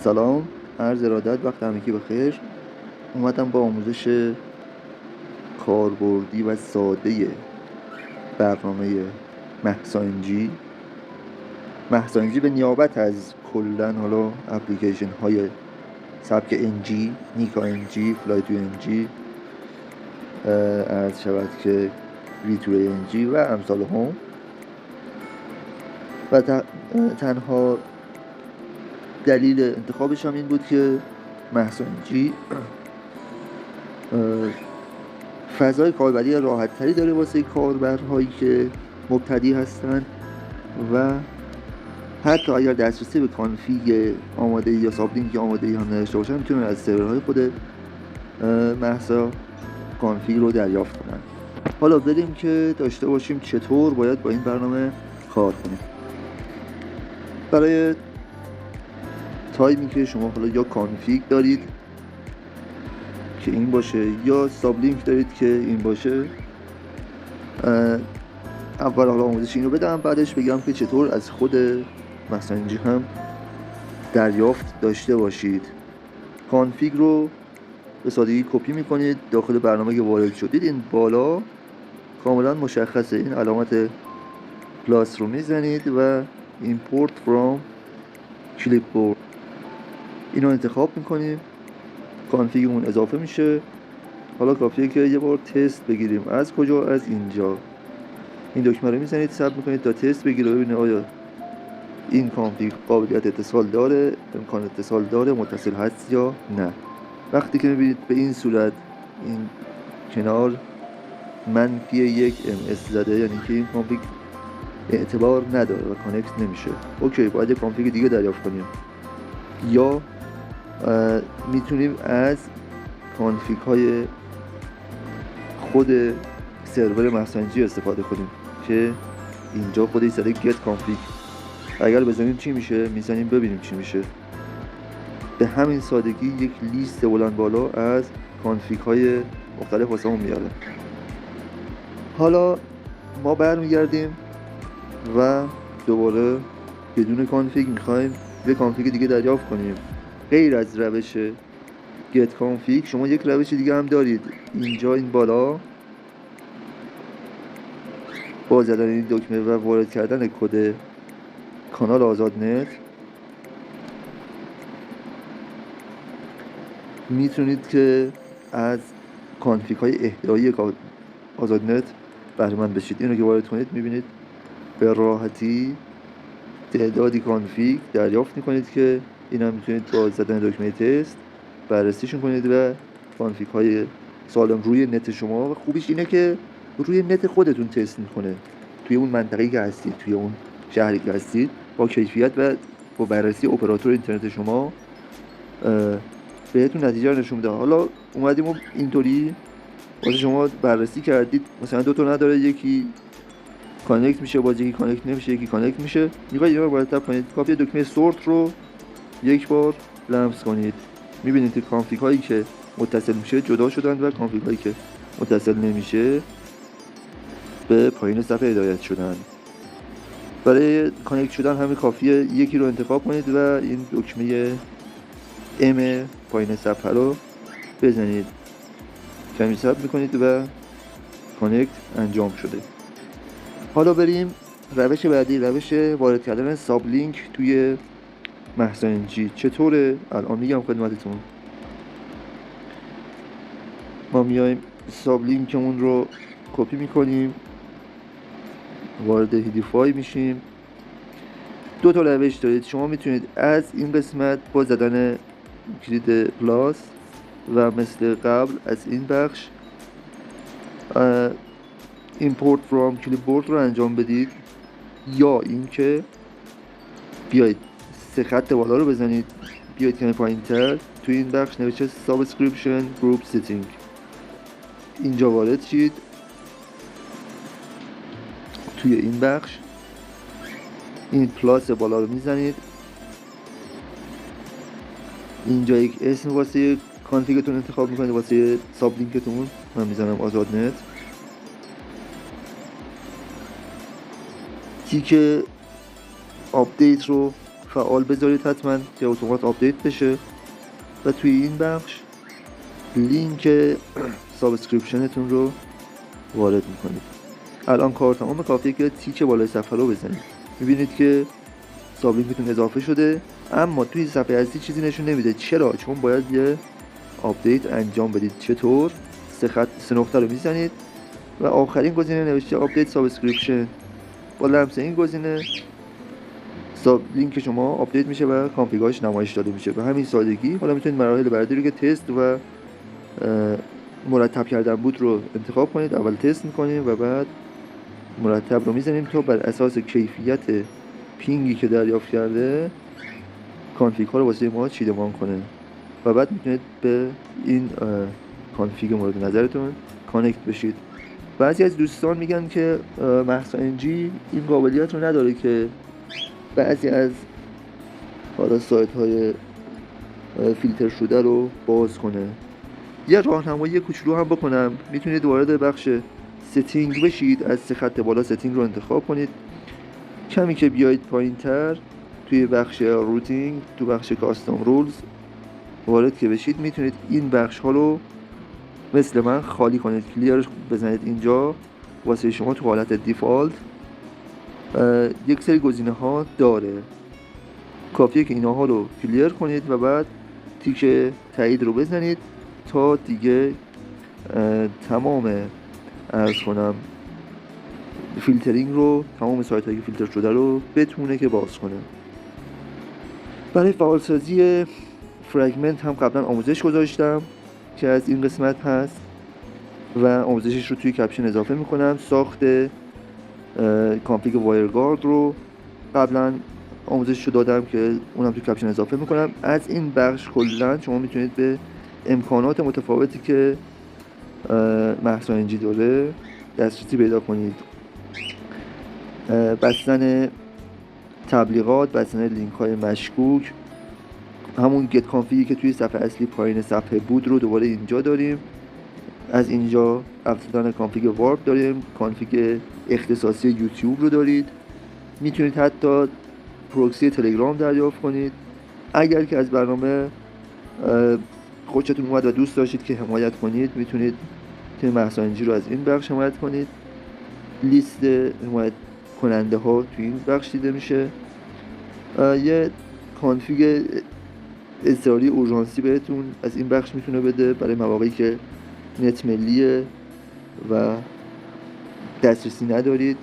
سلام، عرض ارادت، وقت همگی بخیر. اومدم با آموزش کاربردی و ساده برنامه مهسا انجی به نیابت از کلن حالا اپلیکیشن های سبک انجی، نیکا انجی، فلایتو انجی، از شود که ویتوری انجی و امثال هم. و تنها دلیل انتخابش هم این بود که مهسا انجی فضای کاربری راحت تری داره واسه کاربرهایی که مبتدی هستن و حتی اگر دسترسی به کانفیگ آماده یا سابلینک آماده هم نداشته باشن میتونن از سرورهای خود مهسا کانفیگ رو دریافت کنن. حالا بریم که داشته باشیم چطور باید با این برنامه کار کنیم. برای تایمی که شما حالا یا کانفیگ دارید که این باشه یا سابلینک دارید که این باشه، اول حالا آموزش این رو بدم، بعدش بگم که چطور از خود مهسا انجی هم دریافت داشته باشید. کانفیگ رو به سادگی کپی میکنید داخل برنامه که وارد شدید. این بالا کاملا مشخصه، این علامت پلاس رو میزنید و import from clipboard اینو انتخاب میکنیم. کانفیگمون اضافه میشه. حالا کافیه که یه بار تست بگیریم. از کجا؟ از اینجا. این دکمه رو میزنید، ثبت میکنید تا تست بگیره ببینه آیا این کانفیگ قابلیت اتصال داره، امکان اتصال داره، متصل هست یا نه. وقتی که میبینید به این صورت این کنار -1 ms زده، یعنی که این کانفیگ اعتبار نداره و کانکت نمیشه. اوکی، باید یک کانفیگ دیگه دریافت کنیم یا میتونیم از کانفیگ های خود سرور مهسا انجی استفاده کنیم که اینجا خودش زده get config. اگر بزنیم چی میشه؟ میزنیم ببینیم چی میشه. به همین سادگی یک لیست بلند بالا از کانفیگ های مختلف واسمون میاره. حالا ما برمیگردیم و دوباره بدون کانفیگ میخوایم یه کانفیگ دیگه دریافت کنیم. غیر از روش get config شما یک روش دیگه هم دارید. اینجا این بالا با زدن این دکمه و وارد کردن کد کانال آزادنت میتونید که از کانفیگ های احتیاطی آزادنت بهره مند بشید. اینو که وارد کنید میبینید به راحتی تعدادی کانفیگ دریافت میکنید که اینا میتونید با زدن دکمه تست بررسیشون کنید و کانفیگ های سالم روی نت شما. و خوبیش اینه که روی نت خودتون تست میکنه، توی اون منطقه‌ای که هستید، توی اون شهری که هستید، با کیفیت و با بررسی اپراتور اینترنت شما بهتون نتیجه رو نشون میده. حالا اومدیم و اینطوری واسه شما بررسی کردید، مثلا دو تا نداره، یکی کانکت میشه باز یکی کانکت نمیشه، یکی کانکت میشه، میخواید اینا رو مرتب کنید. کافیه دکمه سورت رو یک بار لمس کنید، میبینید که کانفیگ هایی که متصل میشه جدا شدن و کانفیگ هایی که متصل نمیشه به پایین صفحه هدایت شدن. برای کانکت شدن همین کافیه یکی رو انتخاب کنید و این دکمه ام پایین صفحه رو بزنید، کمی صبر میکنید و کانکت انجام شده. حالا بریم روش بعدی، روش وارد کردن سابلینک توی مهسا انجی. چطوره؟ الان میگم خدمتتون. ما میایم سابلینکمون رو کپی میکنیم، وارد هیدیفای میشیم. دو تا روش دارید. شما میتونید از این قسمت با زدن کلید پلاس و مثل قبل از این بخش import from clipboard رو انجام بدید، یا اینکه بیاید 3 خط بالا رو بزنید، بیاید کمی پایین‌تر تو این بخش نوشته subscription group setting، اینجا وارد شید. توی این بخش این پلاس بالا رو میزنید، اینجا یک اسم واسه کانفیگتون انتخاب میکنید، واسه سابلینکتون من میزنم آزادنت. تیک آپدیت رو فعال بذارید حتما که اتومات آپدیت بشه. و توی این بخش لینک سابسکریپشنتون رو وارد میکنید. الان کار تمام، کافیه که تیک بالای صفحه رو بزنید. میبینید که ساب لینکتون اضافه شده، اما توی صفحه اصلی چیزی نشون نمیده. چرا؟ چون باید یه آپدیت انجام بدید. چطور؟ سه نقطه رو میزنید و آخرین گزینه نوشته آپدیت سابسکریپشن. با لمس این گزینه ساب لینک شما آپدیت میشه و کانفیگاش نمایش داده میشه. به همین سادگی. حالا میتونید مراحل بعدی رو که تست و مرتب کردن بود رو انتخاب کنید. اول تست میکنیم و بعد مرتب رو میزنیم تا بر اساس کیفیت پینگی که دریافت کرده کانفیگ ها رو واسه ما چیدمان کنه و بعد میتونید به این کانفیگ مورد نظرتون کانکت بشید. بعضی از دوستان میگن که محسا انجی این قابلیت رو نداره که بعضی از حالا سایت های فیلتر شده رو باز کنه. یه راهنمایی کوچولو هم بکنم. میتونید وارد بخش ستینگ بشید، از سه خط بالا ستینگ رو انتخاب کنید. کمی که بیایید پایین تر توی بخش روتینگ، تو بخش کاستوم رولز وارد که بشید، میتونید این بخش ها رو مثل من خالی کنید. کلیر بزنید اینجا. واسه شما تو حالت دیفالت یک سری گزینه ها داره، کافیه که اینها رو کلیر کنید و بعد تیک تایید رو بزنید تا دیگه تمام عرض کنم فیلترینگ رو، تمام سایت هایی که فیلتر شده رو بتونه که باز کنه. برای فعالسازی فرگمنت هم قبلا آموزش گذاشتم که از این قسمت هست و آموزشش رو توی کپشن اضافه میکنم. ساخت کانفیگ وایرگارد رو قبلا آموزش رو دادم که اونم توی کپشن اضافه میکنم. از این بخش کلا شما میتونید به امکانات متفاوتی که محسا انجی داره دسترسی پیدا کنید. بستن تبلیغات، بستن لینک های مشکوک، همون گت کانفیگی که توی صفحه اصلی پایین صفحه بود رو دوباره اینجا داریم. از اینجا افزودن کانفیگ وارپ داریم، کانفیگ اختصاصی یوتیوب رو دارید. میتونید حتی پروکسی تلگرام دریافت کنید. اگر که از برنامه خوشتون اومد و دوست داشتید که حمایت کنید، میتونید تیم محسا انجی رو از این بخش حمایت کنید. لیست حمایت کننده ها توی این بخش دیده میشه. یه کانفیگ اضطراری اورژانسی بهتون از این بخش میتونه بده برای مواقعی که نت ملیه و دسترسی ندارید.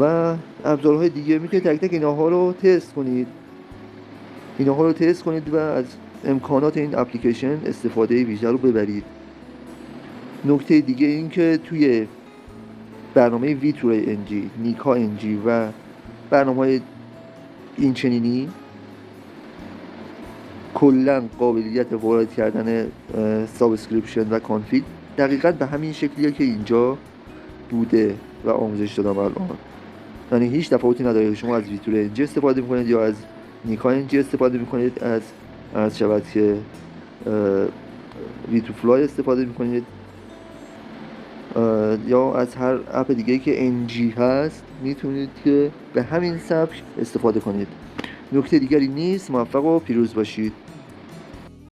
و ابزارهای دیگه میتونید تک تک اینها رو تست کنید و از امکانات این اپلیکیشن استفاده بیشتر رو ببرید. نکته دیگه این که توی برنامه ویتورای انجی، نیکا انجی و برنامه‌های این چنینی کلا قابلیت وارد کردن سابسکریپشن و کانفیگ دقیقاً به همین شکلیه که اینجا بوده و آموزش دادم الان. یعنی هیچ تفاوتی نداره شما از ویتورای انجی استفاده میکنید یا از نیکا انجی استفاده میکنید، از شبکه که ویتو فلای استفاده میکنید یا از هر اپ دیگه که انجی هست، میتونید که به همین سبک استفاده کنید. نکته دیگری نیست. موفق و پیروز باشید.